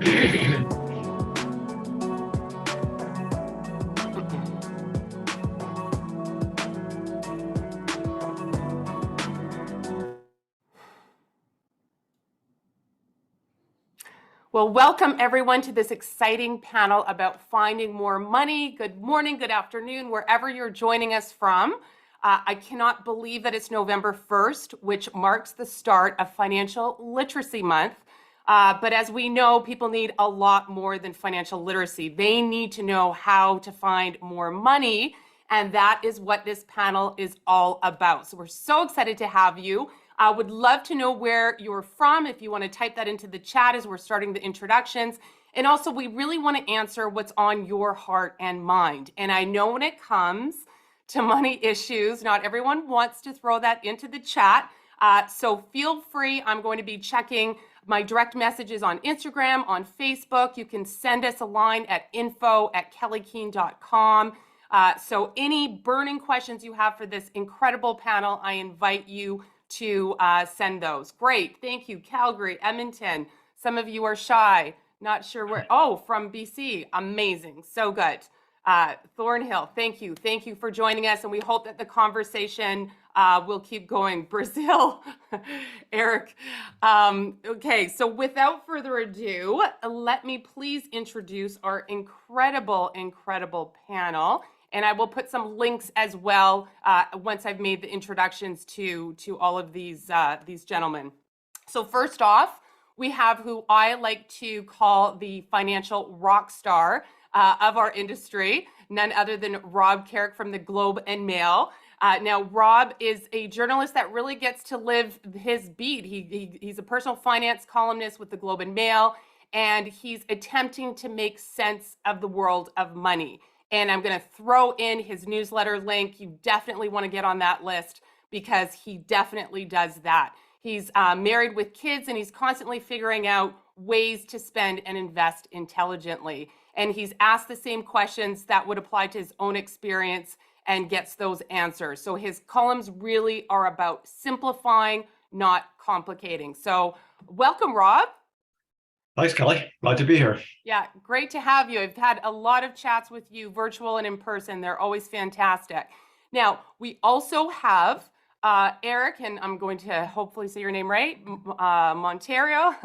Well, welcome everyone to this exciting panel about finding more money. Good morning, good afternoon, wherever you're joining us from. I cannot believe that it's November 1st, which marks the start of Financial Literacy Month. But as we know, people need a lot more than financial literacy. They need to know how to find more money, and that is what this panel is all about. So we're so excited to have you. I would love to know where you're from. If you want to type that into the chat as we're starting the introductions. And also, we really want to answer what's on your heart and mind. And I know when it comes to money issues, not everyone wants to throw that into the chat. So feel free. I'm going to be checking my direct messages on Instagram, on Facebook. You can send us a line at info@kellykeen.com. So any burning questions you have for this incredible panel, I invite you to send those. Great, thank you. Calgary, Edmonton. Some of you are shy, not sure where. Oh, from BC, amazing, so good. Thornhill, thank you. Thank you for joining us, and we hope that the conversation will keep going. Brazil, Eric. Okay, so without further ado, let me please introduce our incredible panel. And I will put some links as well once I've made the introductions to all of these gentlemen. So first off, we have who I like to call the financial rock star of our industry, none other than Rob Carrick from the Globe and Mail. Now, Rob is a journalist that really gets to live his beat. He's a personal finance columnist with the Globe and Mail, and he's attempting to make sense of the world of money. And I'm going to throw in his newsletter link. You definitely want to get on that list because he definitely does that. He's married with kids, and he's constantly figuring out ways to spend and invest intelligently. And he's asked the same questions that would apply to his own experience and gets those answers. So his columns really are about simplifying, not complicating. So welcome, Rob. Thanks, Kelly. Glad to be here. Yeah, great to have you. I've had a lot of chats with you, virtual and in person. They're always fantastic. Now, we also have Eric, and I'm going to hopefully say your name right, Montario,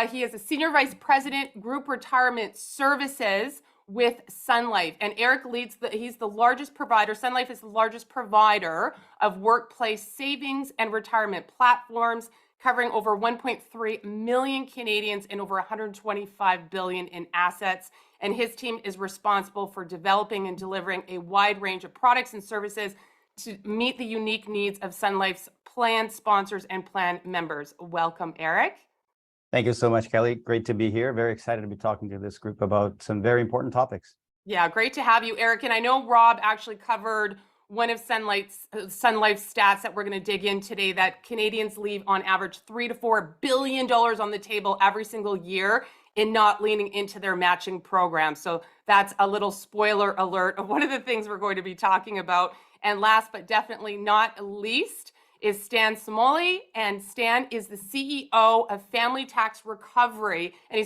he is a Senior Vice President, Group Retirement Services with Sun Life. And Eric he's the largest provider, Sun Life is the largest provider of workplace savings and retirement platforms, covering over 1.3 million Canadians and over 125 billion in assets. And his team is responsible for developing and delivering a wide range of products and services to meet the unique needs of Sun Life's plan sponsors and plan members. Welcome, Eric. Thank you so much, Kelly. Great to be here. Very excited to be talking to this group about some very important topics. Yeah, great to have you, Eric. And I know Rob actually covered one of Sun Life's stats that we're going to dig in today, that Canadians leave on average $3 to $4 billion on the table every single year in not leaning into their matching program. So that's a little spoiler alert of one of the things we're going to be talking about. And last but definitely not least is Stan Smalley, and Stan is the CEO of Family Tax Recovery, and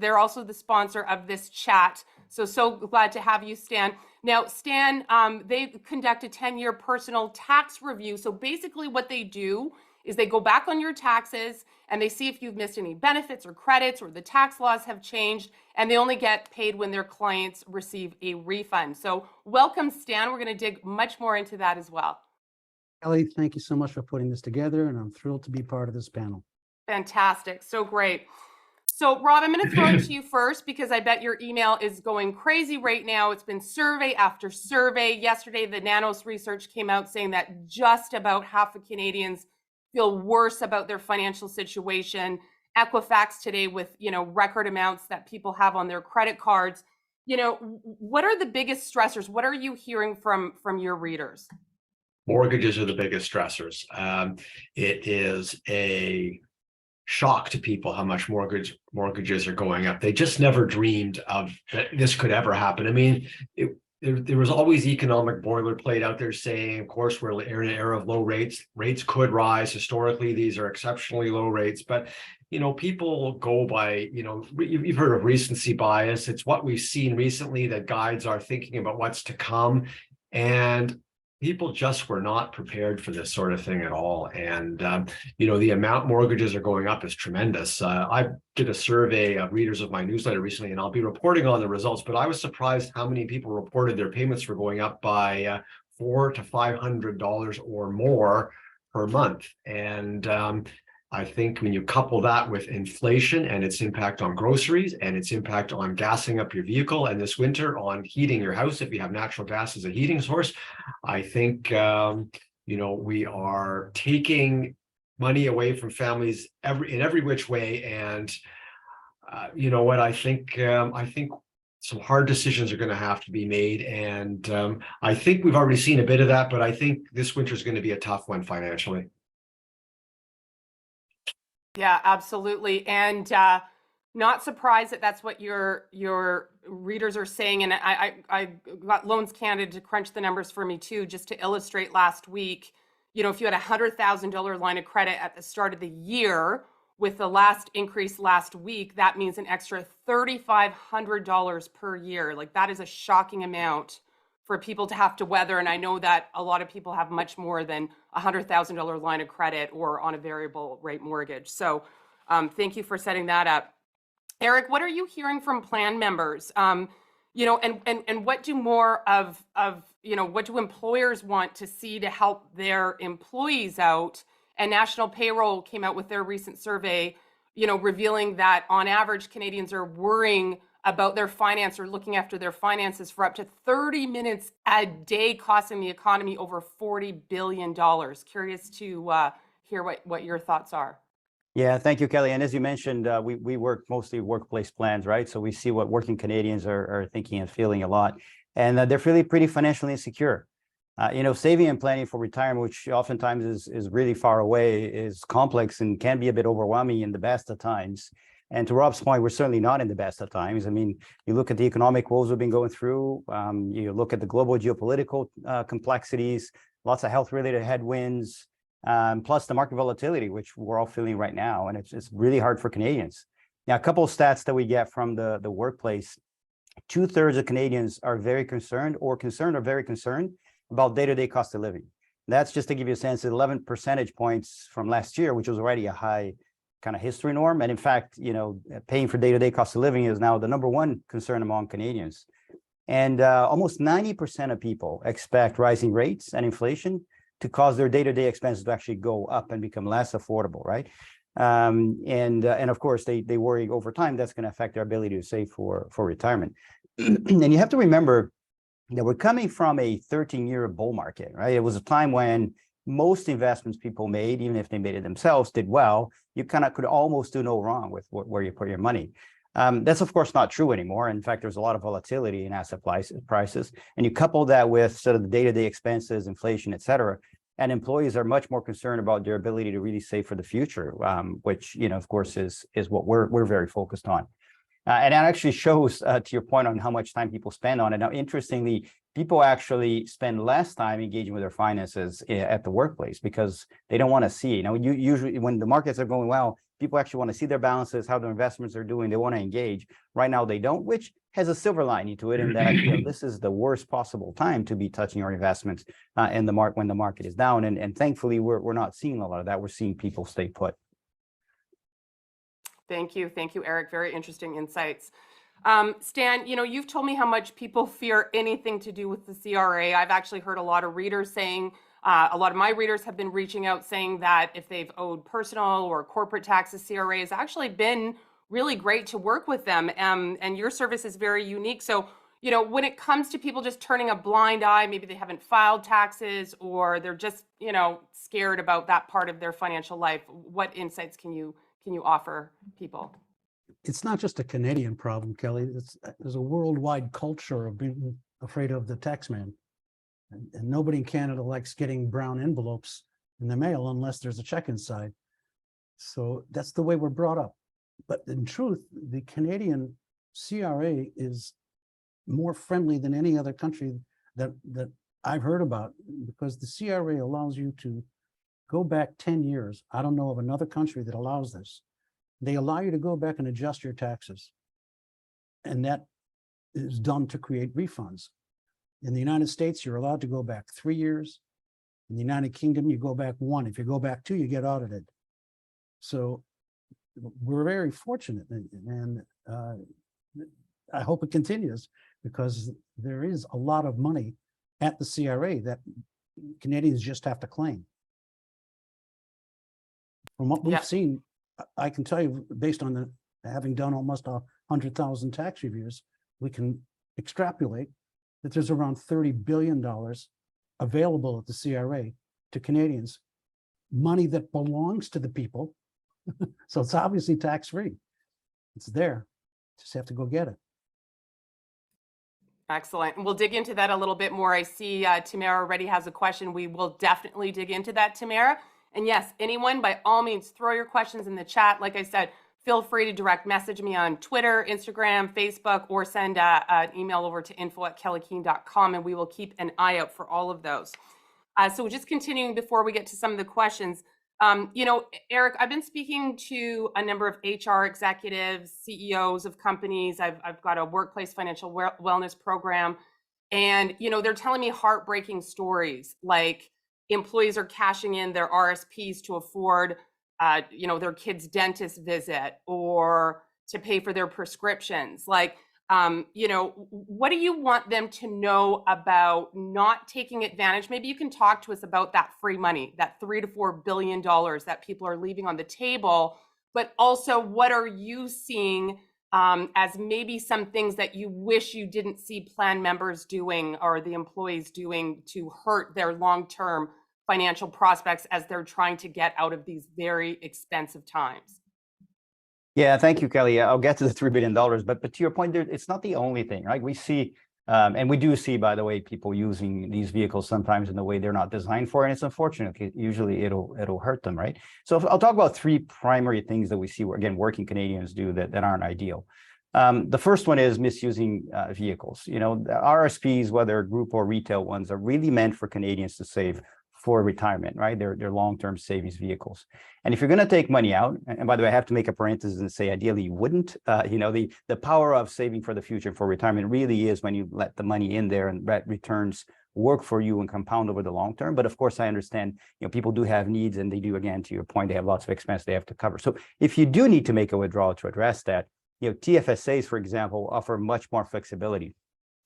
they're also the sponsor of this chat. So glad to have you, Stan. Now, Stan, they conduct a 10-year personal tax review. So basically what they do is they go back on your taxes and they see if you've missed any benefits or credits or the tax laws have changed, and they only get paid when their clients receive a refund. So welcome, Stan. We're going to dig much more into that as well. Kelly, thank you so much for putting this together, and I'm thrilled to be part of this panel. Fantastic. So great. So, Rob, I'm going to throw it to you first because I bet your email is going crazy right now. It's been survey after survey. Yesterday, the Nanos research came out saying that just about half of Canadians feel worse about their financial situation. Equifax today with, record amounts that people have on their credit cards. What are the biggest stressors? What are you hearing from your readers? Mortgages are the biggest stressors. It is a shock to people how much mortgages are going up. They just never dreamed of that this could ever happen. I mean, there was always economic boilerplate out there saying, of course, we're in an era of low rates. Rates could rise. Historically, these are exceptionally low rates. But, people go by, you've heard of recency bias. It's what we've seen recently that guides our thinking about what's to come. And people just were not prepared for this sort of thing at all. And, the amount mortgages are going up is tremendous. I did a survey of readers of my newsletter recently, and I'll be reporting on the results, but I was surprised how many people reported their payments were going up by $400 to $500 or more per month. And I think when you couple that with inflation and its impact on groceries and its impact on gassing up your vehicle, and this winter on heating your house if you have natural gas as a heating source, I think we are taking money away from families in every which way. And you know what? I think some hard decisions are going to have to be made, and I think we've already seen a bit of that. But I think this winter is going to be a tough one financially. Yeah, absolutely. And not surprised that that's what your readers are saying. And I got Loans Canada to crunch the numbers for me too, just to illustrate last week. If you had $100,000 line of credit at the start of the year, with the last increase last week, that means an extra $3,500 per year. Like, that is a shocking amount for people to have to weather. And I know that a lot of people have much more than a $100,000 line of credit or on a variable rate mortgage. So thank you for setting that up. Eric, what are you hearing from plan members? And what do more of what do employers want to see to help their employees out? And National Payroll came out with their recent survey, revealing that on average, Canadians are worrying about their finance or looking after their finances for up to 30 minutes a day, costing the economy over $40 billion. Curious to hear what your thoughts are. Yeah, thank you, Kelly. And as you mentioned, we work mostly workplace plans, right? So we see what working Canadians are thinking and feeling a lot. And they're feeling pretty financially insecure. Saving and planning for retirement, which oftentimes is really far away, is complex and can be a bit overwhelming in the best of times. And to Rob's point, we're certainly not in the best of times. I mean, you look at the economic woes we've been going through, you look at the global geopolitical complexities, lots of health-related headwinds, plus the market volatility, which we're all feeling right now. And it's really hard for Canadians. Now, a couple of stats that we get from the workplace: 2/3 of Canadians are very concerned or very concerned about day-to-day cost of living. That's just to give you a sense, 11 percentage points from last year, which was already a high kind of history norm. And in fact, paying for day-to-day cost of living is now the number one concern among Canadians. And almost 90% of people expect rising rates and inflation to cause their day-to-day expenses to actually go up and become less affordable, right? And of course, they worry over time that's going to affect their ability to save for retirement. And you have to remember that we're coming from a 13-year bull market, right? It was a time when most investments people made, even if they made it themselves, did well. You kind of could almost do no wrong with where you put your money. That's of course not true anymore. In fact, there's a lot of volatility in asset prices, and you couple that with sort of the day-to-day expenses, inflation, et cetera, and employees are much more concerned about their ability to really save for the future, which of course is what we're very focused on. And that actually shows, to your point on how much time people spend on it. Now, interestingly, people actually spend less time engaging with their finances at the workplace because they don't want to see. Usually when the markets are going well, people actually want to see their balances, how their investments are doing. They want to engage. Right now, they don't, which has a silver lining to it in that this is the worst possible time to be touching your investments when the market is down. And thankfully, we're not seeing a lot of that. We're seeing people stay put. Thank you, Eric. Very interesting insights. Stan, you've told me how much people fear anything to do with the CRA. I've actually heard a lot of readers saying, a lot of my readers have been reaching out saying that if they've owed personal or corporate taxes, CRA has actually been really great to work with them. And your service is very unique. So, when it comes to people just turning a blind eye, maybe they haven't filed taxes or they're just, scared about that part of their financial life, what insights can you offer people? It's not just a Canadian problem, Kelly. There's a worldwide culture of being afraid of the tax man. And nobody in Canada likes getting brown envelopes in the mail unless there's a check inside. So that's the way we're brought up. But in truth, the Canadian CRA is more friendly than any other country that I've heard about, because the CRA allows you to go back 10 years. I don't know of another country that allows this. They allow you to go back and adjust your taxes. And that is done to create refunds. In the United States, you're allowed to go back 3 years. In the United Kingdom, you go back 1. If you go back 2, you get audited. So we're very fortunate, and I hope it continues, because there is a lot of money at the CRA that Canadians just have to claim. From what we've seen, I can tell you, based on having done almost 100,000 tax reviews, we can extrapolate that there's around $30 billion available at the CRA to Canadians, money that belongs to the people. So it's obviously tax-free. It's there. Just have to go get it. Excellent. And we'll dig into that a little bit more. I see Tamara already has a question. We will definitely dig into that, Tamara. And yes, anyone, by all means, throw your questions in the chat. Like I said, feel free to direct message me on Twitter, Instagram, Facebook, or send an email over to info@kellykeen.com, and we will keep an eye out for all of those. So just continuing before we get to some of the questions, you know, Eric, I've been speaking to a number of HR executives, CEOs of companies. I've got a workplace financial wellness program, and, you know, they're telling me heartbreaking stories, like employees are cashing in their RSPs to afford, you know, their kid's dentist visit or to pay for their prescriptions. Like, you know, what do you want them to know about not taking advantage? Maybe you can talk to us about that free money, that $3 to $4 billion that people are leaving on the table, but also what are you seeing as maybe some things that you wish you didn't see plan members doing or the employees doing to hurt their long-term financial prospects as they're trying to get out of these very expensive times? Yeah, thank you, Kelly. I'll get to the $3 billion, but to your point, it's not the only thing, right? We see, and we do see, by the way, people using these vehicles sometimes in the way they're not designed for, and it's unfortunate. Usually it'll hurt them, right? So I'll talk about 3 primary things that we see, again, working Canadians do that aren't ideal. The first one is misusing vehicles. You know, the RSPs, whether group or retail ones, are really meant for Canadians to save for retirement, right? They're long-term savings vehicles. And if you're going to take money out, and by the way, I have to make a parenthesis and say, ideally you wouldn't, you know, the power of saving for the future for retirement really is when you let the money in there and that returns work for you and compound over the long term. But of course, I understand, you know, people do have needs, and they do, again, to your point, they have lots of expense they have to cover. So if you do need to make a withdrawal to address that, you know, TFSAs, for example, offer much more flexibility.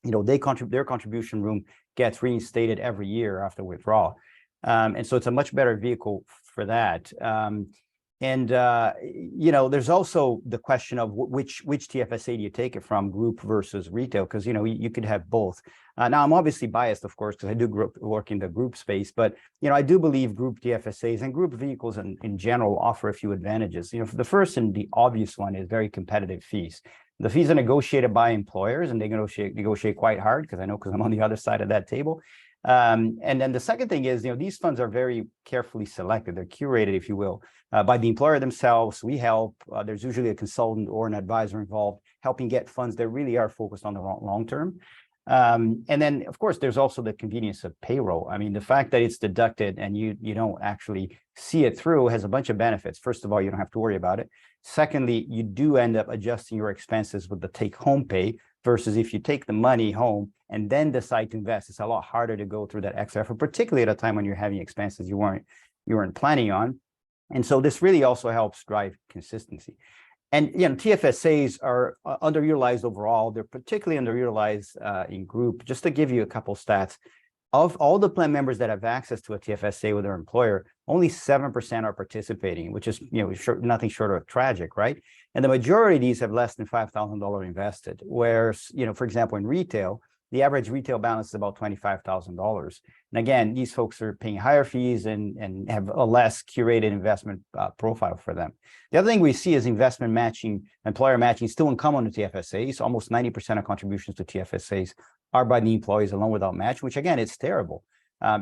You know, their contribution room gets reinstated every year after withdrawal. And so it's a much better vehicle for that. You know, there's also the question of which TFSA do you take it from, group versus retail, because, you know, you could have both. Now, I'm obviously biased, of course, because I do work in the group space, but, you know, I do believe group TFSAs and group vehicles in general offer a few advantages. You know, the first and the obvious one is very competitive fees. The fees are negotiated by employers, and they negotiate quite hard, because I know, because I'm on the other side of that table. And then the second thing is, you know, these funds are very carefully selected. They're curated, if you will, by the employer themselves. We help. There's usually a consultant or an advisor involved helping get funds that really are focused on the long term. And then, of course, there's also the convenience of payroll. I mean, the fact that it's deducted and you don't actually see it through has a bunch of benefits. First of all, you don't have to worry about it. Secondly, you do end up adjusting your expenses with the take-home pay, versus if you take the money home and then decide to invest. It's a lot harder to go through that extra effort, particularly at a time when you're having expenses you weren't planning on. And so this really also helps drive consistency. And, you know, TFSAs are underutilized overall. They're particularly underutilized in group. Just to give you a couple stats, of all the plan members that have access to a TFSA with their employer, only 7% are participating, which is, you know, nothing short of tragic, right? And the majority of these have less than $5,000 invested. Whereas, you know, for example, in retail, the average retail balance is about $25,000. And again, these folks are paying higher fees and have a less curated investment profile for them. The other thing we see is investment matching, employer matching still incumbent on the TFSAs. Almost 90% of contributions to TFSAs are by the employees alone without match, which again, it's terrible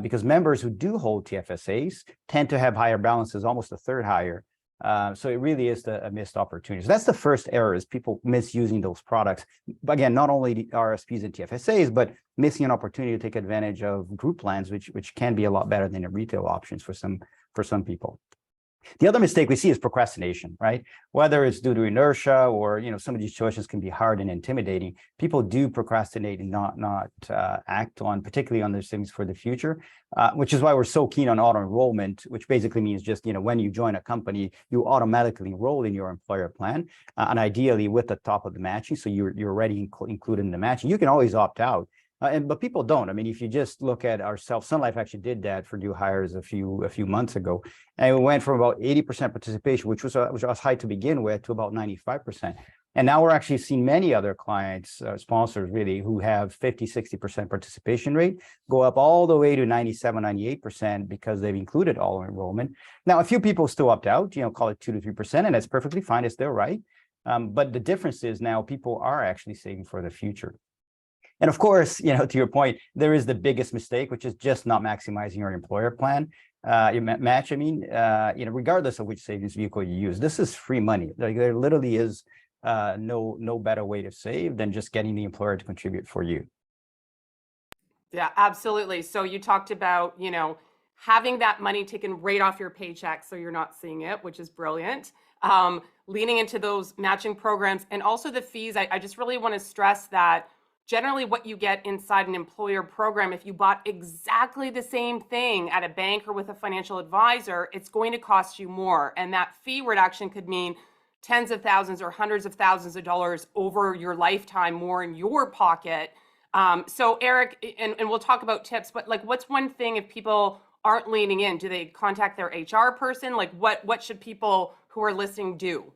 because members who do hold TFSAs tend to have higher balances, almost a third higher. So it really is a missed opportunity. So that's the first error, is people misusing those products. But again, not only the RSPs and TFSAs, but missing an opportunity to take advantage of group plans, which can be a lot better than the retail options for some people. The other mistake we see is procrastination, right? Whether it's due to inertia or, some of these choices can be hard and intimidating. People do procrastinate and not act on, particularly on their savings for the future, which is why we're so keen on auto enrollment, which basically means just, when you join a company, you automatically enroll in your employer plan, and ideally with the top of the matching. So you're already included in the matching. You can always opt out. But people don't. I mean, if you just look at ourselves, Sun Life actually did that for new hires a few months ago, and we went from about 80% participation, which was high to begin with, to about 95%. And now we're actually seeing many other clients, sponsors really, who have 50, 60% participation rate, go up all the way to 97, 98% because they've included auto enrollment. Now, a few people still opt out, call it 2 to 3%, and that's perfectly fine. It's their right. But the difference is now people are actually saving for the future. And of course, to your point, there is the biggest mistake, which is just not maximizing your employer plan. Your match, regardless of which savings vehicle you use, this is free money. Like, there literally is no better way to save than just getting the employer to contribute for you. Yeah, absolutely. So you talked about, having that money taken right off your paycheck so you're not seeing it, which is brilliant. Leaning into those matching programs, and also the fees. I just really want to stress that generally what you get inside an employer program, if you bought exactly the same thing at a bank or with a financial advisor, it's going to cost you more. And that fee reduction could mean tens of thousands or hundreds of thousands of dollars over your lifetime more in your pocket. So Eric, and we'll talk about tips, but like, what's one thing if people aren't leaning in? Do they contact their HR person? Like, what should people who are listening do?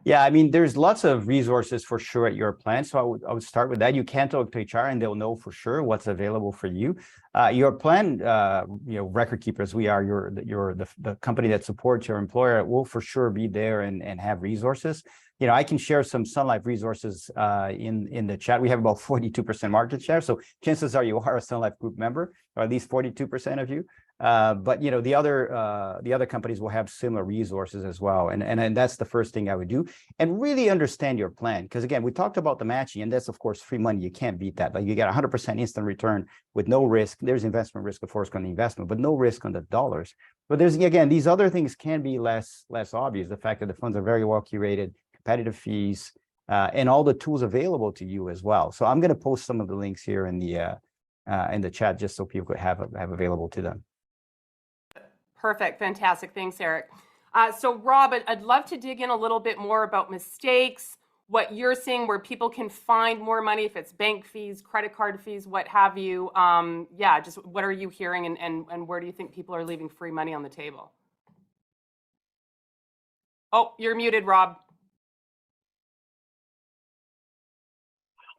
Yeah, I mean, there's lots of resources for sure at your plan. So I would start with that. You can talk to HR and they'll know for sure what's available for you. Your plan, record keepers, we are the company that supports your employer, will for sure be there and have resources. I can share some Sun Life resources in the chat. We have about 42% market share. So chances are you are a Sun Life group member, or at least 42% of you. But the other companies will have similar resources as well, and that's the first thing I would do, and really understand your plan, because again, we talked about the matching, and that's of course free money. You can't beat that. Like, you get 100% instant return with no risk. There's investment risk, of course, on the investment, but no risk on the dollars. But there's, again, these other things can be less obvious. The fact that the funds are very well curated, competitive fees, and all the tools available to you as well. So I'm going to post some of the links here in the chat just so people could have available to them. Perfect. Fantastic. Thanks, Eric. So Rob, I'd love to dig in a little bit more about mistakes, what you're seeing, where people can find more money, if it's bank fees, credit card fees, what have you. Just what are you hearing, and where do you think people are leaving free money on the table? Oh, you're muted, Rob.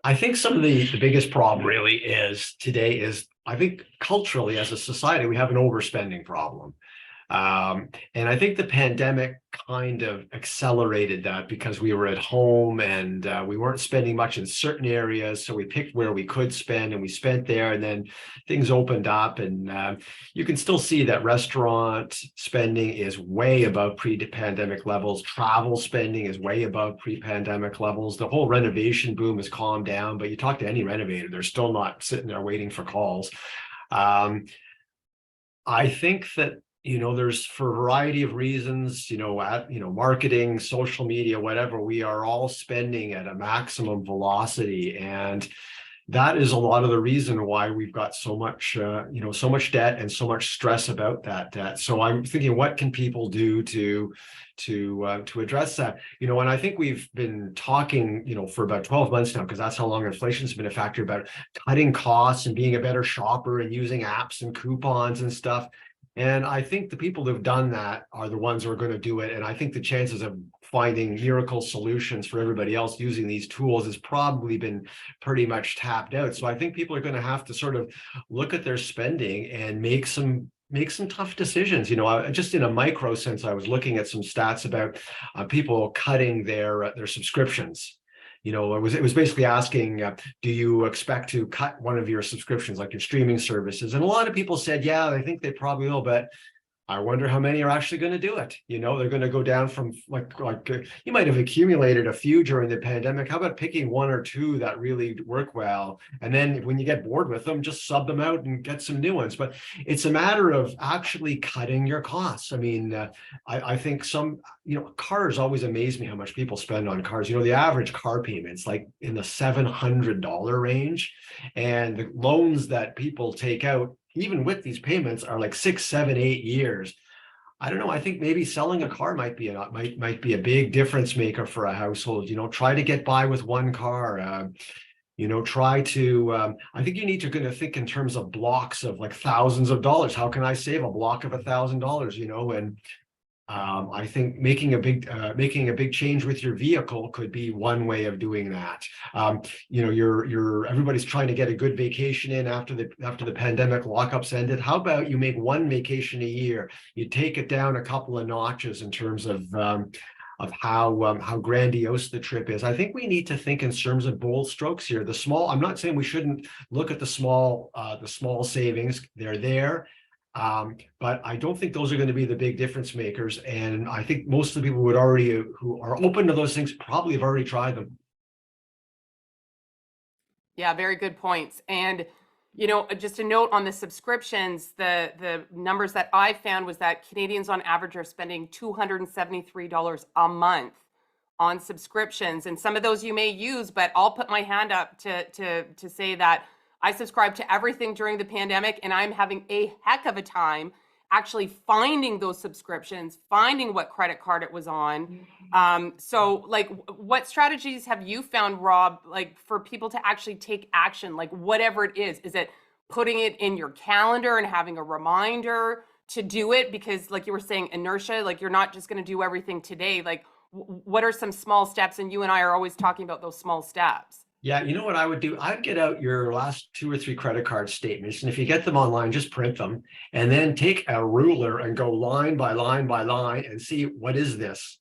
I think some of the biggest problem really is today is, I think culturally as a society, we have an overspending problem. And I think the pandemic kind of accelerated that, because we were at home and we weren't spending much in certain areas. So we picked where we could spend and we spent there, and then things opened up, and you can still see that restaurant spending is way above pre-pandemic levels. Travel spending is way above pre-pandemic levels. The whole renovation boom has calmed down, but you talk to any renovator, they're still not sitting there waiting for calls. I think that there's, for a variety of reasons, marketing, social media, whatever, we are all spending at a maximum velocity. And that is a lot of the reason why we've got so much debt and so much stress about that debt. So I'm thinking, what can people do to address that? And I think we've been talking, for about 12 months now, because that's how long inflation's been a factor, about cutting costs and being a better shopper and using apps and coupons and stuff. And I think the people who've done that are the ones who are going to do it. And I think the chances of finding miracle solutions for everybody else using these tools has probably been pretty much tapped out. So I think people are going to have to sort of look at their spending and make some tough decisions. Just in a micro sense, I was looking at some stats about people cutting their subscriptions. It was basically asking, do you expect to cut one of your subscriptions, like your streaming services? And a lot of people said, yeah, I think they probably will, but I wonder how many are actually going to do it. You know, they're going to go down from you might have accumulated a few during the pandemic. How about picking one or two that really work well? And then when you get bored with them, just sub them out and get some new ones. But it's a matter of actually cutting your costs. I mean, I think cars always amaze me how much people spend on cars. You know, the average car payment's like in the $700 range. And the loans that people take out, even with these payments, are like 6, 7, 8 years. I don't know. I think maybe selling a car might be a big difference maker for a household. You know, try to get by with one car. Try to. I think you need to kind of think in terms of blocks of like thousands of dollars. How can I save a block of $1,000? You know, and I think making a big change with your vehicle could be one way of doing that. Everybody's trying to get a good vacation in after the pandemic lockups ended. How about you make one vacation a year? You take it down a couple of notches in terms of how grandiose the trip is. I think we need to think in terms of bold strokes here. I'm not saying we shouldn't look at the small savings. They're there. But I don't think those are going to be the big difference makers. And I think most of the people who are open to those things probably have already tried them. Yeah, very good points. And, just a note on the subscriptions, the numbers that I found was that Canadians on average are spending $273 a month on subscriptions. And some of those you may use, but I'll put my hand up to say that I subscribed to everything during the pandemic, and I'm having a heck of a time actually finding those subscriptions, finding what credit card it was on. So like, what strategies have you found, Rob, like for people to actually take action, like whatever it is? Is it putting it in your calendar and having a reminder to do it? Because like you were saying, inertia, like you're not just going to do everything today. Like what are some small steps? And you and I are always talking about those small steps. Yeah, you know what I would do? I'd get out your last 2 or 3 credit card statements. And if you get them online, just print them and then take a ruler and go line by line by line and see, what is this?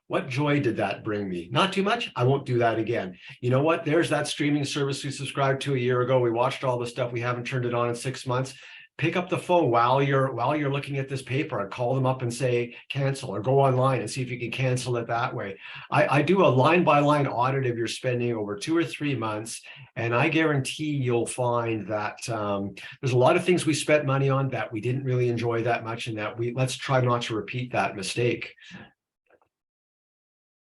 What joy did that bring me? Not too much. I won't do that again. You know what? There's that streaming service we subscribed to a year ago. We watched all the stuff. We haven't turned it on in 6 months. Pick up the phone while you're looking at this paper and call them up and say cancel, or go online and see if you can cancel it that way. I do a line by line audit of your spending over 2 or 3 months, and I guarantee you'll find that there's a lot of things we spent money on that we didn't really enjoy that much, and that let's try not to repeat that mistake.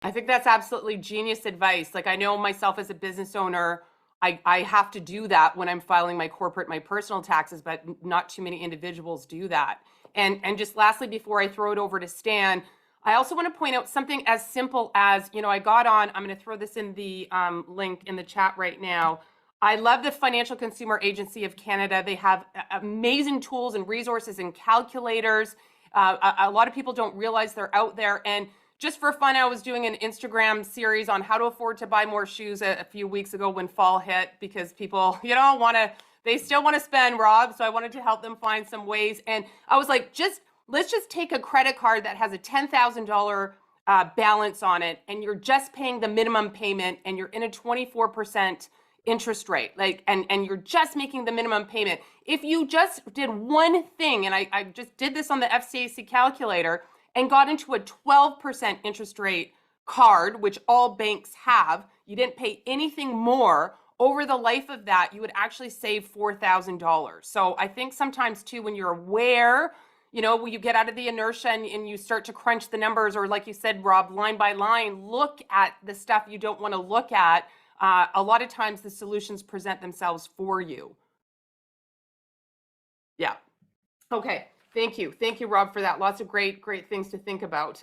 I think that's absolutely genius advice. Like, I know myself as a business owner, I have to do that when I'm filing my personal taxes, but not too many individuals do that. And just lastly, before I throw it over to Stan, I also want to point out something as simple as, I got on, I'm going to throw this in the link in the chat right now. I love the Financial Consumer Agency of Canada. They have amazing tools and resources and calculators. A lot of people don't realize they're out there. And just for fun, I was doing an Instagram series on how to afford to buy more shoes a few weeks ago when fall hit, because people, they still want to spend, Rob. So I wanted to help them find some ways. And I was like, let's just take a credit card that has a $10,000 balance on it, and you're just paying the minimum payment, and you're in a 24% interest rate, and you're just making the minimum payment. If you just did one thing, and I just did this on the FCAC calculator, and got into a 12% interest rate card, which all banks have, you didn't pay anything more. Over the life of that, you would actually save $4,000. So I think sometimes too, when you're aware, when you get out of the inertia and you start to crunch the numbers, or like you said, Rob, line by line, look at the stuff you don't want to look at. A lot of times the solutions present themselves for you. Yeah. Okay. Thank you. Thank you, Rob, for that. Lots of great things to think about.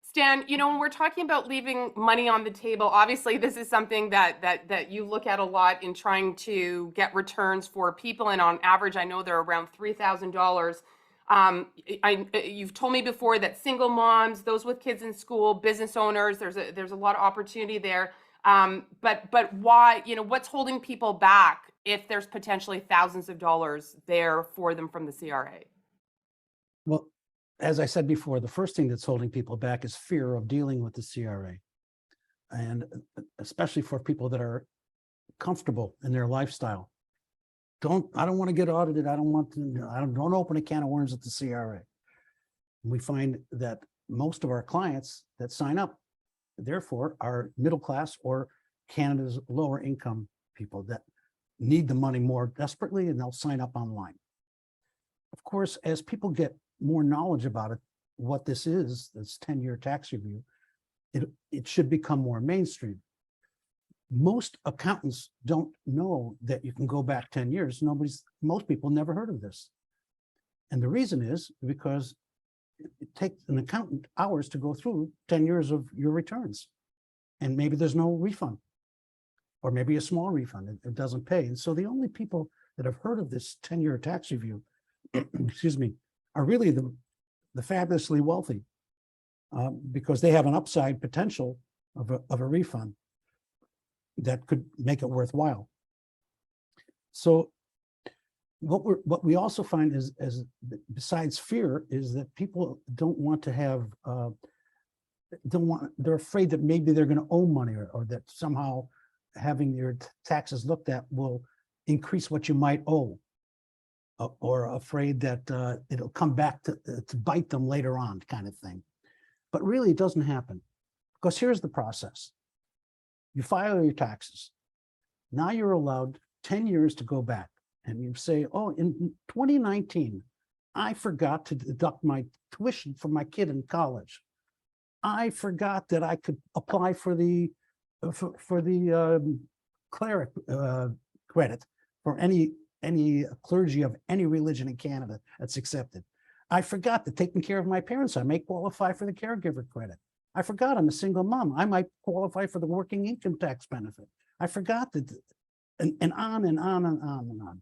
Stan, when we're talking about leaving money on the table, obviously this is something that you look at a lot in trying to get returns for people. And on average, I know they're around $3,000. You've told me before that single moms, those with kids in school, business owners, there's a lot of opportunity there. But why, what's holding people back if there's potentially thousands of dollars there for them from the CRA? Well, as I said before, the first thing that's holding people back is fear of dealing with the CRA. And especially for people that are comfortable in their lifestyle. I don't want to get audited. I don't open a can of worms at the CRA. We find that most of our clients that sign up, therefore, are middle class or Canada's lower income people that need the money more desperately, and they'll sign up online. Of course, as people get more knowledge about it, what this is, this 10-year tax review, it should become more mainstream. Most accountants don't know that you can go back 10 years. Most people never heard of this. And the reason is because it takes an accountant hours to go through 10 years of your returns. And maybe there's no refund, or maybe a small refund, it doesn't pay. And so the only people that have heard of this 10-year tax review, excuse me, are really the fabulously wealthy, because they have an upside potential of a refund that could make it worthwhile. So what we also find is besides fear is that people don't want to have they're afraid that maybe they're going to owe money, or that somehow having your taxes looked at will increase what you might owe, or afraid that it'll come back to bite them later on, kind of thing. But really it doesn't happen, because here's the process. You file your taxes. Now you're allowed 10 years to go back. And you say, oh, in 2019, I forgot to deduct my tuition for my kid in college. I forgot that I could apply for the cleric credit for any clergy of any religion in Canada that's accepted. I forgot that taking care of my parents, I may qualify for the caregiver credit. I forgot I'm a single mom. I might qualify for the working income tax benefit. I forgot that, and on and on and on and on.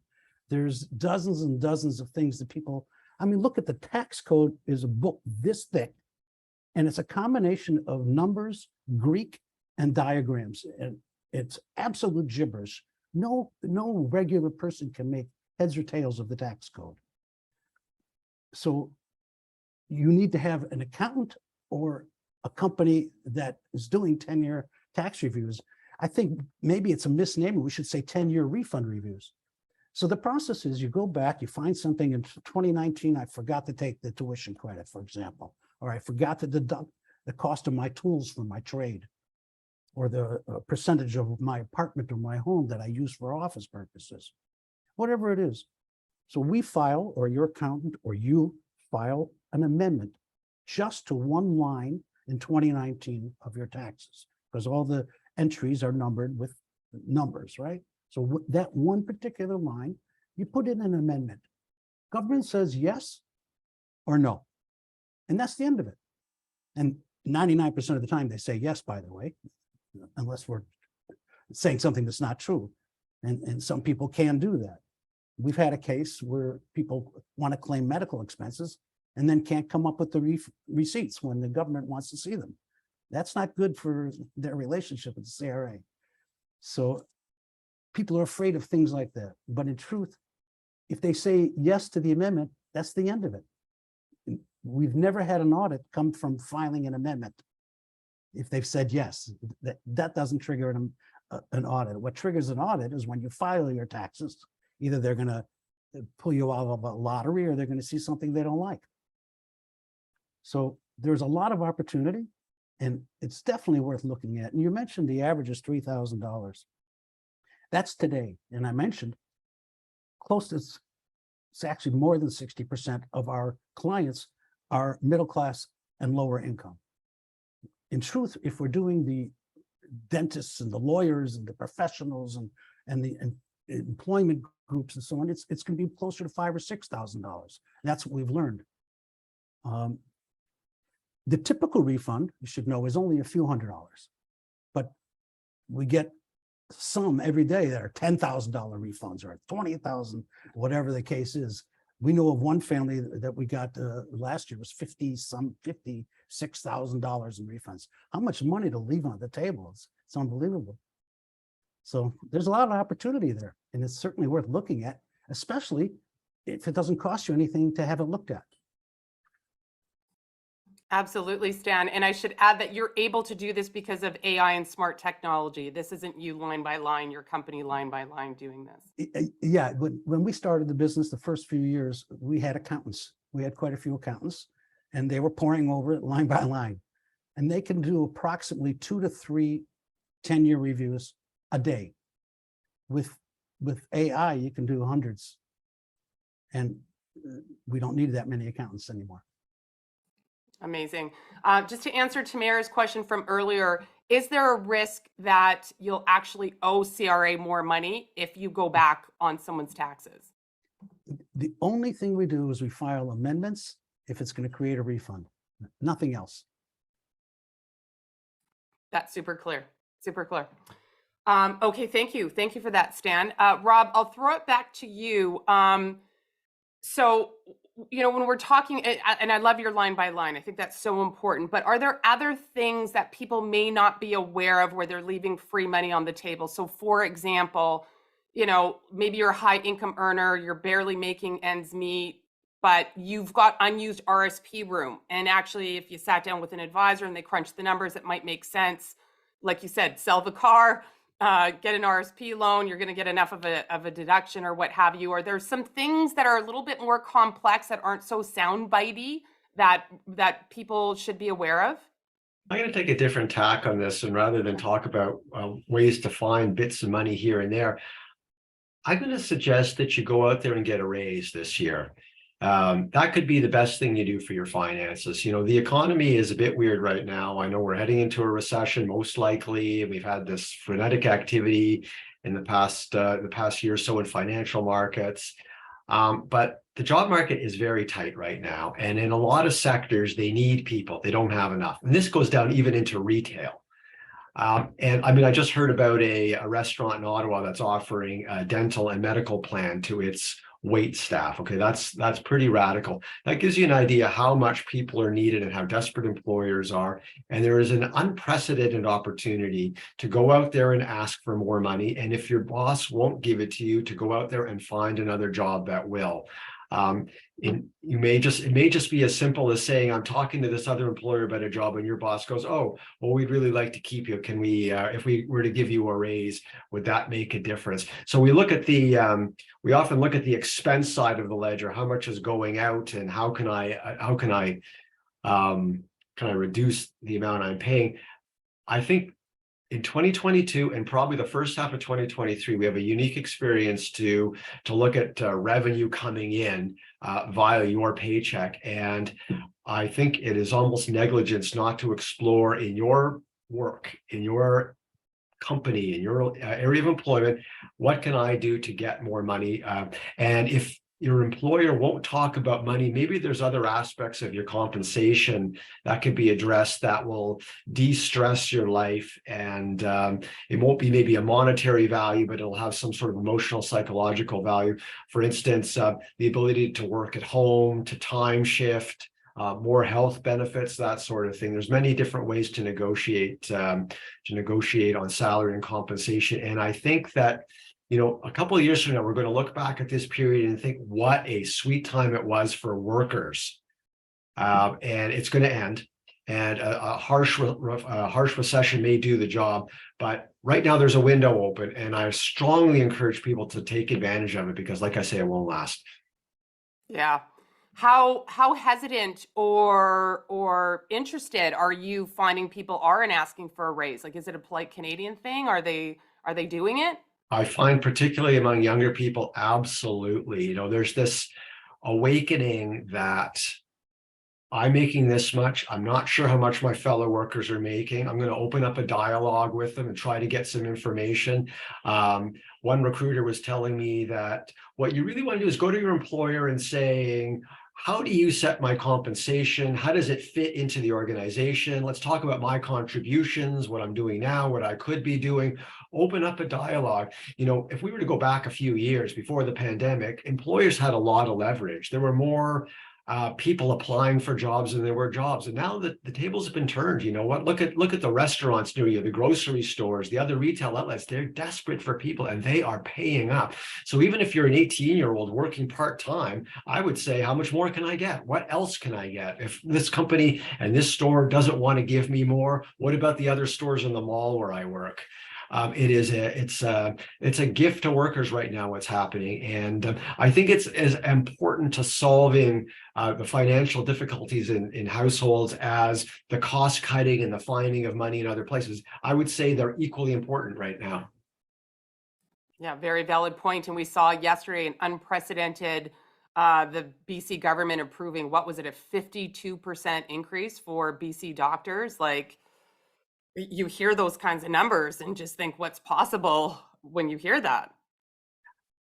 There's dozens and dozens of things that people, I mean, look at the tax code is a book this thick, and it's a combination of numbers, Greek, and diagrams. And it's absolute gibberish. No regular person can make heads or tails of the tax code. So you need to have an accountant or a company that is doing 10-year tax reviews. I think maybe it's a misnomer. We should say 10-year refund reviews. So the process is you go back, you find something in 2019, I forgot to take the tuition credit, for example, or I forgot to deduct the cost of my tools for my trade, or the percentage of my apartment or my home that I use for office purposes, whatever it is. So we file, or your accountant or you file an amendment just to one line in 2019 of your taxes, because all the entries are numbered with numbers, right? So that one particular line, you put in an amendment. Government says yes or no, and that's the end of it. And 99% of the time they say yes, by the way, unless we're saying something that's not true. And some people can do that. We've had a case where people want to claim medical expenses and then can't come up with the receipts when the government wants to see them. That's not good for their relationship with the CRA. So people are afraid of things like that. But in truth, if they say yes to the amendment, that's the end of it. We've never had an audit come from filing an amendment. If they've said yes, that doesn't trigger an audit. What triggers an audit is when you file your taxes. Either they're going to pull you out of a lottery, or they're going to see something they don't like. So there's a lot of opportunity, and it's definitely worth looking at. And you mentioned the average is $3,000. That's today. And I mentioned close to, it's actually more than 60% of our clients are middle class and lower income. In truth, if we're doing the dentists and the lawyers and the professionals and the employment groups and so on, it's going to be closer to $5,000 or $6,000. That's what we've learned. The typical refund, you should know, is only a few $100s, but we get some every day that are $10,000 refunds or $20,000, whatever the case is. We know of one family that we got last year was $56,000 in refunds. How much money to leave on the table? It's unbelievable. So there's a lot of opportunity there, and it's certainly worth looking at, especially if it doesn't cost you anything to have it looked at. Absolutely, Stan. And I should add that you're able to do this because of AI and smart technology. This isn't you line by line, your company line by line doing this. Yeah, when we started the business, the first few years, we had accountants. We had quite a few accountants, and they were pouring over it line by line. And they can do approximately 2 to 3 10-year reviews a day. With AI, you can do hundreds. And we don't need that many accountants anymore. Amazing. Just to answer Tamara's question from earlier, is there a risk that you'll actually owe CRA more money if you go back on someone's taxes? The only thing we do is we file amendments if it's going to create a refund, nothing else. That's super clear. Super clear. Okay, thank you. Thank you for that, Stan. Rob, I'll throw it back to you. So, you know, when we're talking, and I love your line by line, I think that's so important, but are there other things that people may not be aware of where they're leaving free money on the table? So for example, you know, maybe you're a high income earner, you're barely making ends meet, but you've got unused RSP room. And actually, if you sat down with an advisor and they crunched the numbers, it might make sense. Like you said, sell the car, get an RSP loan, you're going to get enough of a deduction or what have you. Or there's some things that are a little bit more complex that aren't so soundbitey that people should be aware of? I'm going to take a different tack on this, and rather than talk about ways to find bits of money here and there, I'm going to suggest that you go out there and get a raise this year. That could be the best thing you do for your finances. You know, the economy is a bit weird right now. I know we're heading into a recession, most likely, and we've had this frenetic activity in the past year or so in financial markets. But the job market is very tight right now. And in a lot of sectors, they need people. They don't have enough. And this goes down even into retail. And I mean, I just heard about a restaurant in Ottawa that's offering a dental and medical plan to its wait staff. Okay, that's pretty radical. That gives you an idea how much people are needed and how desperate employers are. And there is an unprecedented opportunity to go out there and ask for more money. And if your boss won't give it to you, to go out there and find another job that will. It may just be as simple as saying, I'm talking to this other employer about a job, and your boss goes, oh, well, we'd really like to keep you. Can we, if we were to give you a raise, would that make a difference? So we look at we often look at the expense side of the ledger, how much is going out, and how can I reduce the amount I'm paying? I think in 2022 and probably the first half of 2023, we have a unique experience to look at revenue coming in via your paycheck. And I think it is almost negligence not to explore in your work, in your company, in your area of employment, what can I do to get more money? And if your employer won't talk about money, maybe there's other aspects of your compensation that could be addressed that will de-stress your life. And it won't be maybe a monetary value, but it'll have some sort of emotional, psychological value. For instance, the ability to work at home, to time shift, more health benefits, that sort of thing. There's many different ways to negotiate on salary and compensation. And I think that, you know, a couple of years from now, we're going to look back at this period and think what a sweet time it was for workers. And it's going to end. And a harsh recession may do the job. But right now there's a window open, and I strongly encourage people to take advantage of it because, like I say, it won't last. Yeah. How hesitant or interested are you finding people are in asking for a raise? Like, is it a polite Canadian thing? Are they doing it? I find particularly among younger people, absolutely. You know, there's this awakening that I'm making this much. I'm not sure how much my fellow workers are making. I'm going to open up a dialogue with them and try to get some information. One recruiter was telling me that what you really want to do is go to your employer and saying, how do you set my compensation? How does it fit into the organization? Let's talk about my contributions, what I'm doing now, what I could be doing. Open up a dialogue. You know, if we were to go back a few years before the pandemic, employers had a lot of leverage. There were more people applying for jobs than there were jobs. And now the tables have been turned. You know what? Look at the restaurants near you, the grocery stores, the other retail outlets. They're desperate for people, and they are paying up. So even if you're an 18-year-old working part-time, I would say, how much more can I get? What else can I get? If this company and this store doesn't want to give me more, what about the other stores in the mall where I work? It's a gift to workers right now what's happening, and I think it's as important to solving the financial difficulties in households as the cost cutting and the finding of money in other places. I would say they're equally important right now. Yeah, very valid point. And we saw yesterday an unprecedented, the BC government approving, what was it, a 52% increase for BC doctors? Like, you hear those kinds of numbers and just think what's possible when you hear that.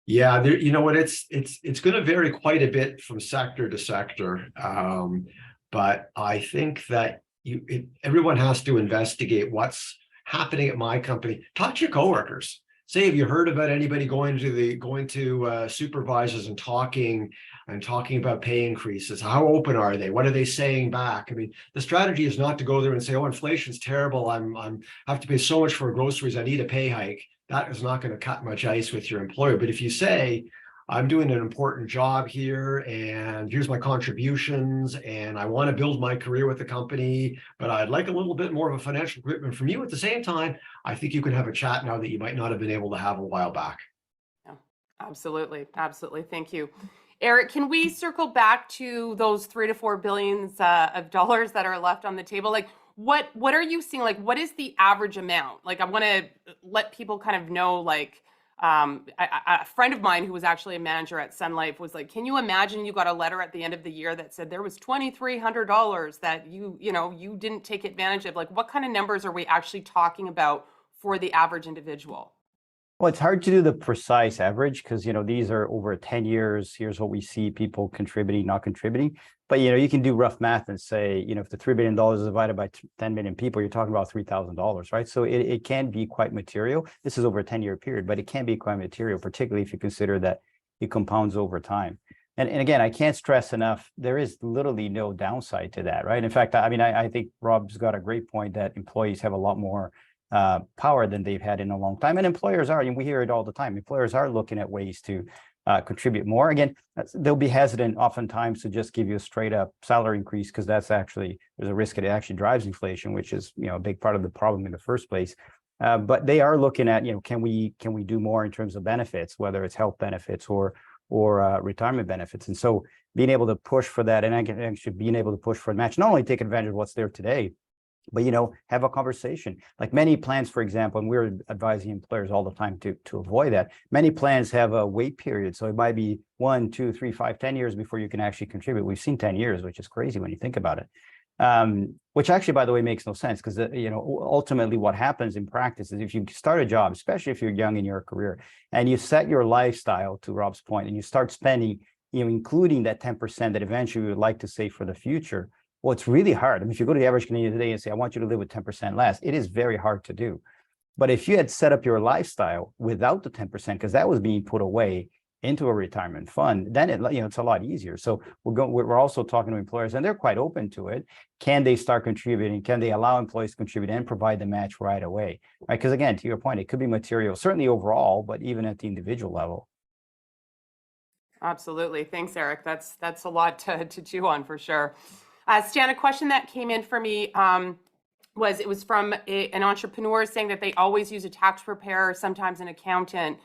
Yeah, there, you know what, it's going to vary quite a bit from sector to sector. But I think that everyone has to investigate what's happening at my company. Talk to your coworkers. Say, have you heard about anybody going to supervisors and talking about pay increases? How open are they? What are they saying back? I mean, the strategy is not to go there and say, "Oh, inflation's terrible. I have to pay so much for groceries. I need a pay hike." That is not going to cut much ice with your employer. But if you say, "I'm doing an important job here, and here's my contributions, and I want to build my career with the company, but I'd like a little bit more of a financial commitment from you at the same time," I think you can have a chat now that you might not have been able to have a while back. Yeah, absolutely. Absolutely. Thank you. Eric, can we circle back to those 3 to 4 billions of dollars that are left on the table? Like, what are you seeing? Like, what is the average amount? Like, I want to let people kind of know, like, a friend of mine who was actually a manager at Sun Life was like, can you imagine you got a letter at the end of the year that said there was $2,300 that you didn't take advantage of? Like, what kind of numbers are we actually talking about for the average individual? Well, it's hard to do the precise average because, these are over 10 years. Here's what we see people contributing, not contributing. But, you can do rough math and say, if the $3 billion is divided by 10 million people, you're talking about $3,000, right? So it can be quite material. This is over a 10-year period, but it can be quite material, particularly if you consider that it compounds over time. And again, I can't stress enough, there is literally no downside to that, right? In fact, I think Rob's got a great point that employees have a lot more power than they've had in a long time. And employers are, and we hear it all the time, employers are looking at ways to contribute more. Again, they'll be hesitant oftentimes to just give you a straight up salary increase because there's a risk that it actually drives inflation, which is, a big part of the problem in the first place. But they are looking at, can we do more in terms of benefits, whether it's health benefits or retirement benefits. And so being able to push for that, and actually being able to push for a match, not only take advantage of what's there today, but have a conversation. Like many plans, for example, and we're advising employers all the time to avoid that. Many plans have a wait period, so it might be 1, 2, 3, 5, 10 years before you can actually contribute. We've seen 10 years, which is crazy when you think about it. Which actually, by the way, makes no sense because ultimately what happens in practice is if you start a job, especially if you're young in your career, and you set your lifestyle, to Rob's point, and you start spending, including that 10% that eventually you would like to save for the future. Well, it's really hard. I mean, if you go to the average Canadian today and say, I want you to live with 10% less, it is very hard to do. But if you had set up your lifestyle without the 10%, because that was being put away into a retirement fund, then it's a lot easier. So we're also talking to employers, and they're quite open to it. Can they start contributing? Can they allow employees to contribute and provide the match right away? Right? Because again, to your point, it could be material, certainly overall, but even at the individual level. Absolutely. Thanks, Eric. That's a lot to chew on for sure. Stan, a question that came in for me was from an entrepreneur saying that they always use a tax preparer, sometimes an accountant.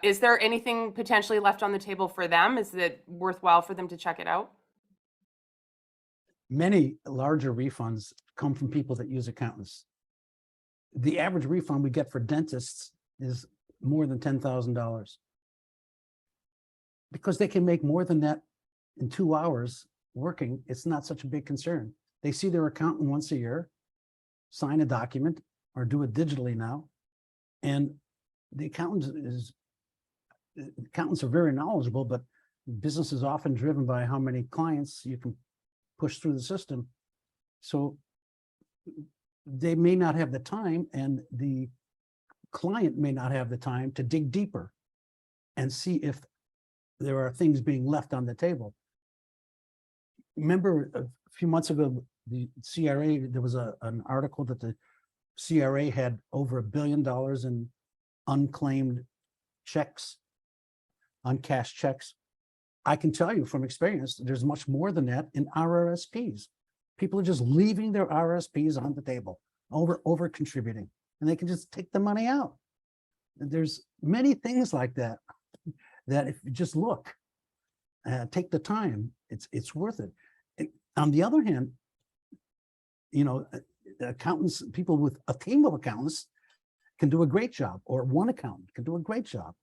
Is there anything potentially left on the table for them? Is it worthwhile for them to check it out? Many larger refunds come from people that use accountants. The average refund we get for dentists is more than $10,000. Because they can make more than that in 2 hours working, it's not such a big concern. They see their accountant once a year, sign a document, or do it digitally now. And the accountants are very knowledgeable, but business is often driven by how many clients you can push through the system. So they may not have the time, and the client may not have the time to dig deeper and see if there are things being left on the table. Remember a few months ago, the CRA, there was an article that the CRA had over $1 billion in unclaimed checks, uncashed checks. I can tell you from experience, there's much more than that in RRSPs. People are just leaving their RRSPs on the table, over contributing. and they can just take the money out. There's many things like that, that if you just look, take the time, it's worth it. And on the other hand, you know, accountants, people with a team of accountants can do a great job, or one accountant can do a great job.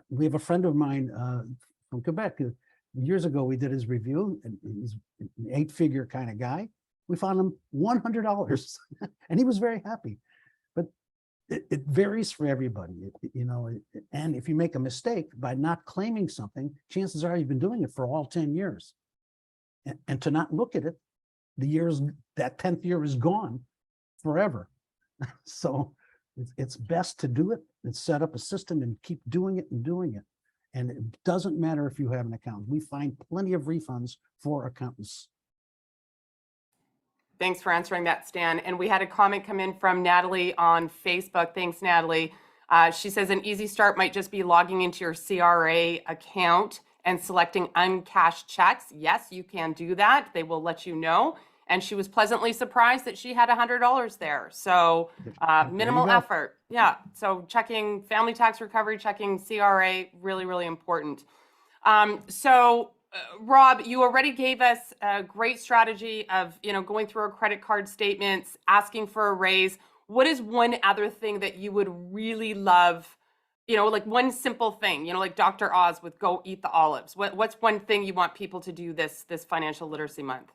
We have a friend of mine from Quebec. Years ago, we did his review, and he's an 8-figure kind of guy. We found him $100, and he was very happy. But it varies for everybody, you know. And if you make a mistake by not claiming something, chances are you've been doing it for all 10 years. And to not look at it, that 10th year is gone forever. So it's best to do it and set up a system and keep doing it and doing it. And it doesn't matter if you have an accountant. We find plenty of refunds for accountants. Thanks for answering that, Stan. And we had a comment come in from Natalie on Facebook. Thanks, Natalie. She says an easy start might just be logging into your CRA account and selecting uncashed checks. Yes, you can do that. They will let you know. And she was pleasantly surprised that she had $100 there. So minimal effort. Yeah. So checking family tax recovery, checking CRA, really, really important. Rob, you already gave us a great strategy of, you know, going through our credit card statements, asking for a raise. What is one other thing that you would really love, you know, like one simple thing, you know, like Dr. Oz with Go Eat the Olives? What's one thing you want people to do this financial literacy month?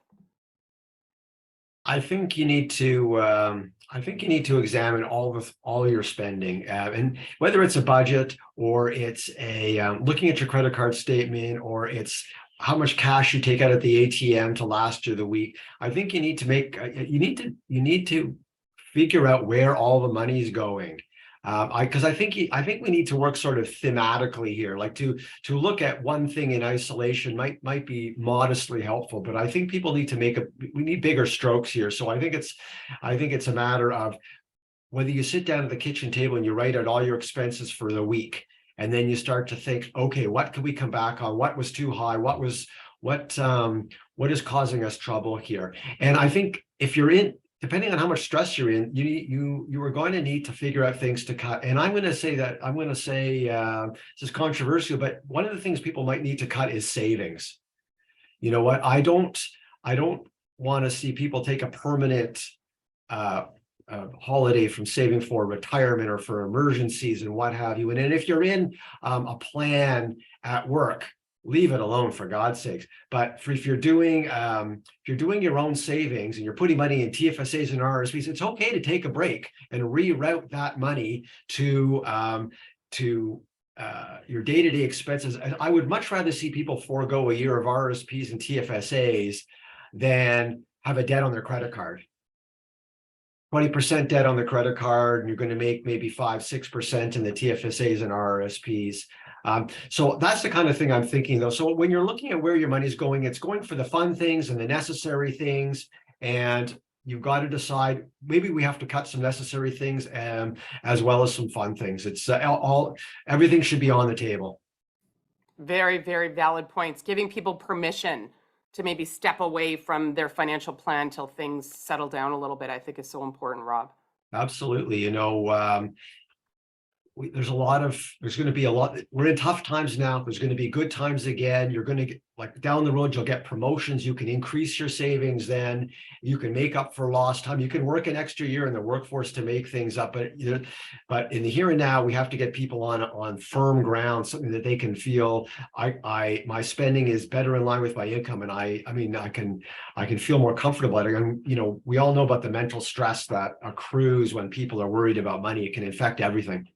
I think you need to examine all your spending, and whether it's a budget or it's a looking at your credit card statement, or it's how much cash you take out at the ATM to last you the week. I think you need to you need to figure out where all the money is going. Because I think we need to work sort of thematically here. Like to look at one thing in isolation might be modestly helpful, but I think people need to we need bigger strokes here. So I think it's a matter of whether you sit down at the kitchen table and you write out all your expenses for the week, and then you start to think, okay, what could we come back on? What was too high? What is causing us trouble here? And I think if you're depending on how much stress you're in, you are going to need to figure out things to cut. And I'm going to say this is controversial, but one of the things people might need to cut is savings. You know what? I don't want to see people take a permanent holiday from saving for retirement or for emergencies and what have you. And if you're in a plan at work, leave it alone, for God's sakes. But if you're doing your own savings and you're putting money in TFSAs and RSPs, it's okay to take a break and reroute that money to your day-to-day expenses. I would much rather see people forego a year of RSPs and TFSAs than have a debt on their credit card. 20% debt on the credit card, and you're going to make maybe 5-6% in the TFSAs and RRSPs. So that's the kind of thing I'm thinking, though. So when you're looking at where your money is going, it's going for the fun things and the necessary things, and you've got to decide, maybe we have to cut some necessary things as well as some fun things. It's everything should be on the table. Very, very valid points. Giving people permission to maybe step away from their financial plan till things settle down a little bit, I think is so important, Rob. Absolutely. You know, there's going to be a lot. We're in tough times now. There's going to be good times again. You're going to get, like, down the road, you'll get promotions. You can increase your savings. Then you can make up for lost time. You can work an extra year in the workforce to make things up. But in the here and now, we have to get people on firm ground, something that they can feel. My spending is better in line with my income, and I can feel more comfortable. And you know, we all know about the mental stress that accrues when people are worried about money. It can affect everything.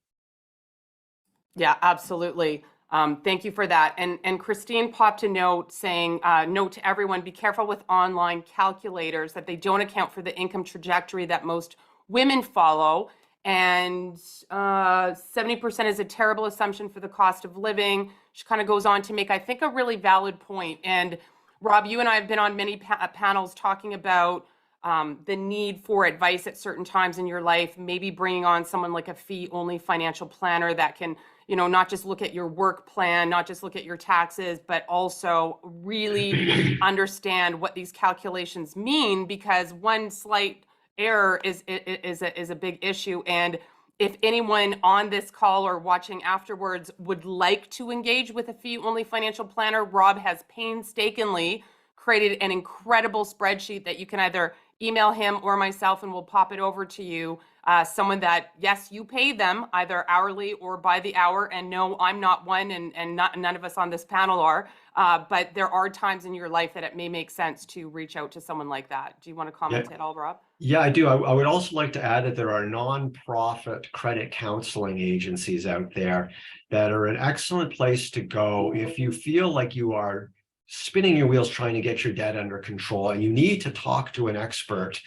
Yeah, absolutely. Thank you for that. And Christine popped a note saying, note to everyone, be careful with online calculators, that they don't account for the income trajectory that most women follow. And 70% is a terrible assumption for the cost of living. She kind of goes on to make, I think, a really valid point. And Rob, you and I have been on many panels talking about the need for advice at certain times in your life, maybe bringing on someone like a fee-only financial planner that can, you know, not just look at your work plan, not just look at your taxes, but also really understand what these calculations mean, because one slight error is a big issue. And if anyone on this call or watching afterwards would like to engage with a fee-only financial planner, Rob has painstakingly created an incredible spreadsheet that you can either email him or myself, and we'll pop it over to you. Someone that, yes, you pay them either hourly or by the hour. And no, I'm not one, and none of us on this panel are. But there are times in your life that it may make sense to reach out to someone like that. Do you want to comment at all, Rob? Yeah, I do. I would also like to add that there are nonprofit credit counseling agencies out there that are an excellent place to go if you feel like you are spinning your wheels trying to get your debt under control and you need to talk to an expert.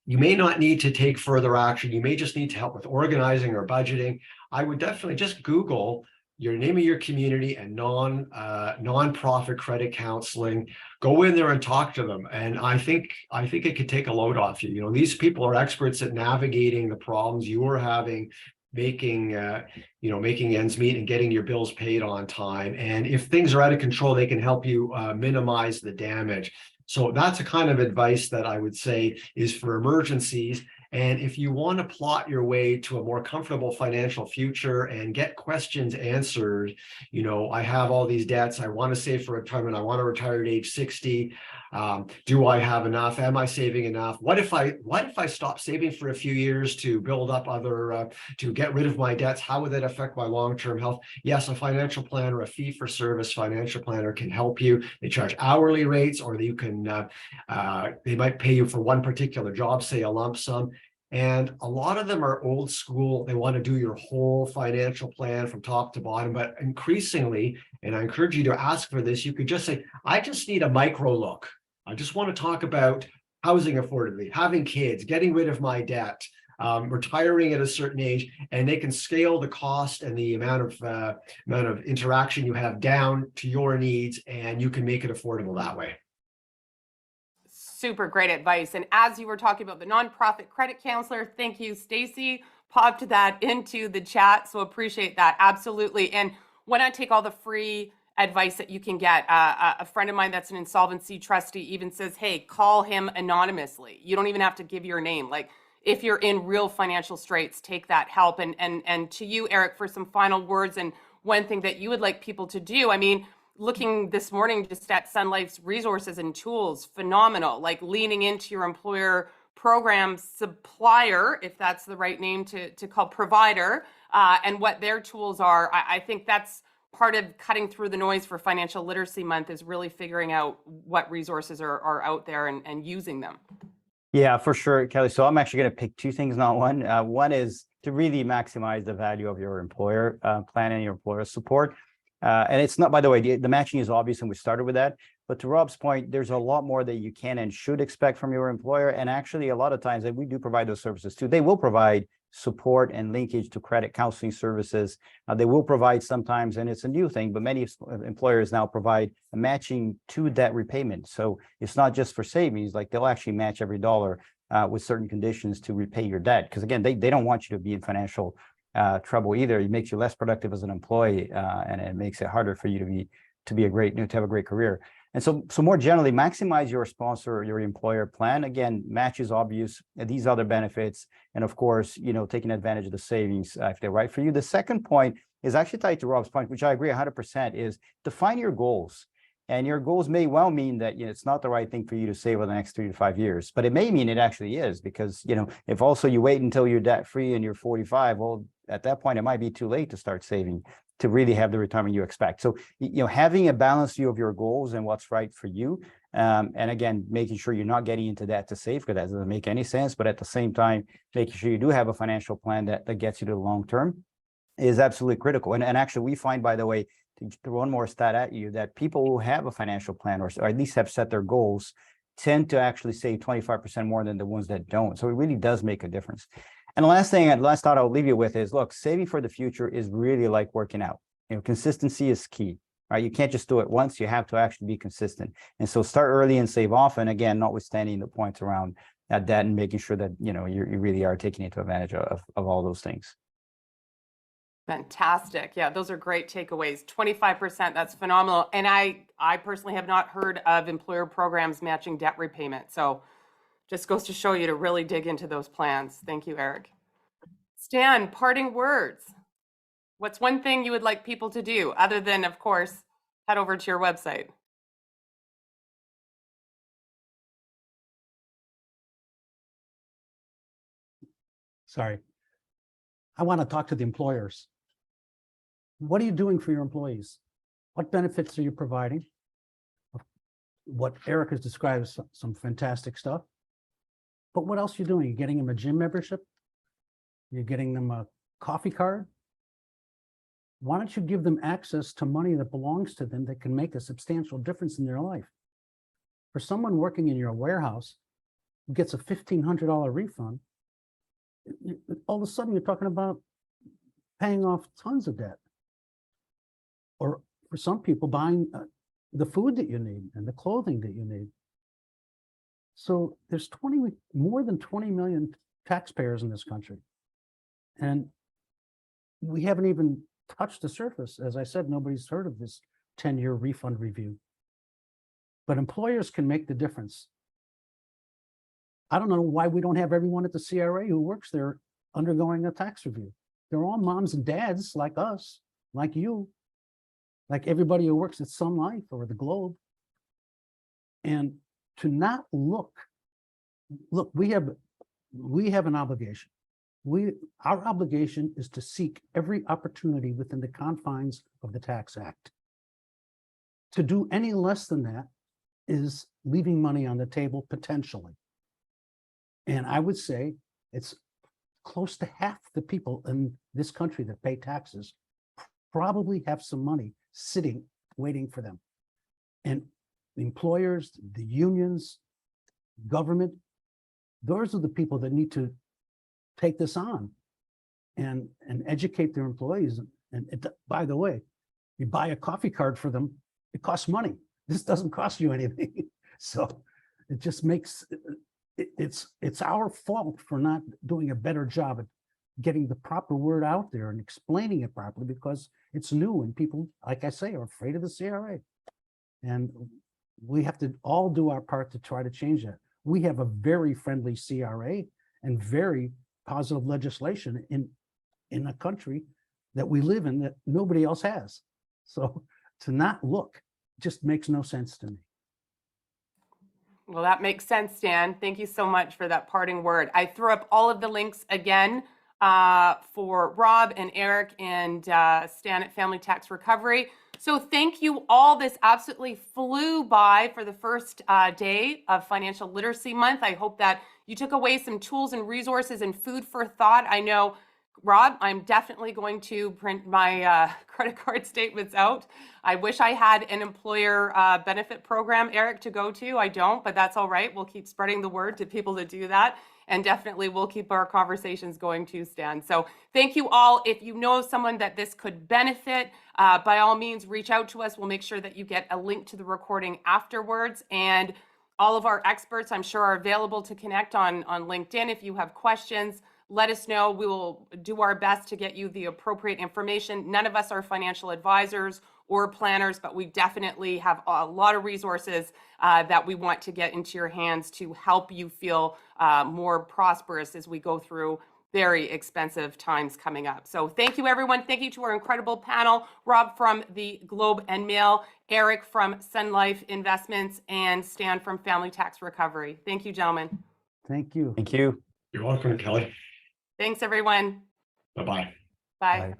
You may not need to take further action. You may just need to help with organizing or budgeting. I would definitely just Google your name of your community and nonprofit credit counseling. Go in there and talk to them. And I think it could take a load off you. You know, these people are experts at navigating the problems you are having, making ends meet and getting your bills paid on time. And if things are out of control, they can help you minimize the damage. So that's a kind of advice that I would say is for emergencies. And if you want to plot your way to a more comfortable financial future and get questions answered, you know, I have all these debts. I want to save for retirement. I want to retire at age 60. Do I have enough? Am I saving enough? What if I stop saving for a few years to build up to get rid of my debts? How would that affect my long-term health? Yes, a financial planner, a fee-for-service financial planner can help you. They charge hourly rates, or you can, they might pay you for one particular job, say a lump sum. And a lot of them are old school. They want to do your whole financial plan from top to bottom. But increasingly, and I encourage you to ask for this, you could just say, I just need a micro look. I just want to talk about housing affordably, having kids, getting rid of my debt, retiring at a certain age, and they can scale the cost and the amount of interaction you have down to your needs, and you can make it affordable that way. Super great advice. And as you were talking about the nonprofit credit counselor, thank you, Stacy, popped that into the chat. So appreciate that. Absolutely. And why not take all the free advice that you can get? A friend of mine that's an insolvency trustee even says, hey, call him anonymously. You don't even have to give your name. Like, if you're in real financial straits, take that help. And to you, Eric, for some final words and one thing that you would like people to do. I mean, looking this morning just at Sun Life's resources and tools, phenomenal, like leaning into your employer program supplier, if that's the right name to call provider, and what their tools are. I think that's part of cutting through the noise for Financial Literacy Month, is really figuring out what resources are out there and using them. Yeah, for sure, Kelly. So I'm actually going to pick two things, not one. One is to really maximize the value of your employer plan and your employer support. And it's not, by the way, the matching is obvious, and we started with that. But to Rob's point, there's a lot more that you can and should expect from your employer. And actually, a lot of times, and we do provide those services too, they will provide support and linkage to credit counseling services. They will provide sometimes, and it's a new thing, but many employers now provide a matching to debt repayment. So it's not just for savings, like they'll actually match every dollar with certain conditions to repay your debt. Because again, they don't want you to be in financial trouble either. It makes you less productive as an employee, and it makes it harder for you to have a great career. And so more generally, maximize your sponsor or your employer plan. Again, match is obvious, these other benefits, and of course, taking advantage of the savings if they're right for you. The second point is actually tied to Rob's point, which I agree 100%, is define your goals. And your goals may well mean that it's not the right thing for you to save over the next 3 to 5 years, but it may mean it actually is, because if also you wait until you're debt free and you're 45, well, at that point it might be too late to start saving to really have the retirement you expect. So having a balanced view of your goals and what's right for you, and again, making sure you're not getting into that to save, because that doesn't make any sense. But at the same time, making sure you do have a financial plan that gets you to the long term is absolutely critical. And actually, we find, by the way, to throw one more stat at you, that people who have a financial plan or at least have set their goals tend to actually save 25% more than the ones that don't. So it really does make a difference. And the last thought I'll leave you with is, look, saving for the future is really like working out. Consistency is key, right? You can't just do it once. You have to actually be consistent. And so start early and save often, again, notwithstanding the points around that and making sure that, you really are taking advantage of all those things. Fantastic. Yeah, those are great takeaways. 25%, that's phenomenal. And I personally have not heard of employer programs matching debt repayment. So Just goes to show you to really dig into those plans. Thank you, Eric. Stan, parting words. What's one thing you would like people to do other than, of course, head over to your website? Sorry. I want to talk to the employers. What are you doing for your employees? What benefits are you providing? What Eric has described as some fantastic stuff. But what else are you doing? You're getting them a gym membership? You're getting them a coffee card? Why don't you give them access to money that belongs to them that can make a substantial difference in their life? For someone working in your warehouse who gets a $1,500 refund, all of a sudden you're talking about paying off tons of debt. Or for some people, buying the food that you need and the clothing that you need. So there's more than 20 million taxpayers in this country. And we haven't even touched the surface. As I said, nobody's heard of this 10-year refund review. But employers can make the difference. I don't know why we don't have everyone at the CRA who works there undergoing a tax review. They're all moms and dads like us, like you, like everybody who works at Sun Life or the Globe. And to not look, we have an obligation. Our obligation is to seek every opportunity within the confines of the Tax Act. To do any less than that is leaving money on the table potentially. And I would say it's close to half the people in this country that pay taxes probably have some money sitting, waiting for them. And the employers, the unions, government, those are the people that need to take this on and educate their employees. And by the way, you buy a coffee card for them, it costs money. This doesn't cost you anything. So it just makes, it's our fault for not doing a better job at getting the proper word out there and explaining it properly, because it's new and people, like I say, are afraid of the CRA. And we have to all do our part to try to change that. We have a very friendly CRA and very positive legislation in a country that we live in that nobody else has. So to not look just makes no sense to me. Well, that makes sense, Stan. Thank you so much for that parting word. I threw up all of the links again for Rob and Eric and Stan at Family Tax Recovery. So thank you all. This absolutely flew by for the first day of Financial Literacy Month. I hope that you took away some tools and resources and food for thought. I know, Rob, I'm definitely going to print my credit card statements out. I wish I had an employer benefit program, Eric, to go to. I don't, but that's all right. We'll keep spreading the word to people to do that. And definitely we'll keep our conversations going too, Stan. So thank you all. If you know someone that this could benefit, by all means, reach out to us. We'll make sure that you get a link to the recording afterwards. And all of our experts, I'm sure, are available to connect on LinkedIn. If you have questions, let us know. We will do our best to get you the appropriate information. None of us are financial advisors or planners, but we definitely have a lot of resources that we want to get into your hands to help you feel more prosperous as we go through very expensive times coming up. So thank you, everyone. Thank you to our incredible panel, Rob from the Globe and Mail, Eric from Sun Life Investments, and Stan from Family Tax Recovery. Thank you, gentlemen. Thank you. Thank you. You're welcome, Kelly. Thanks, everyone. Bye-bye. Bye. Bye.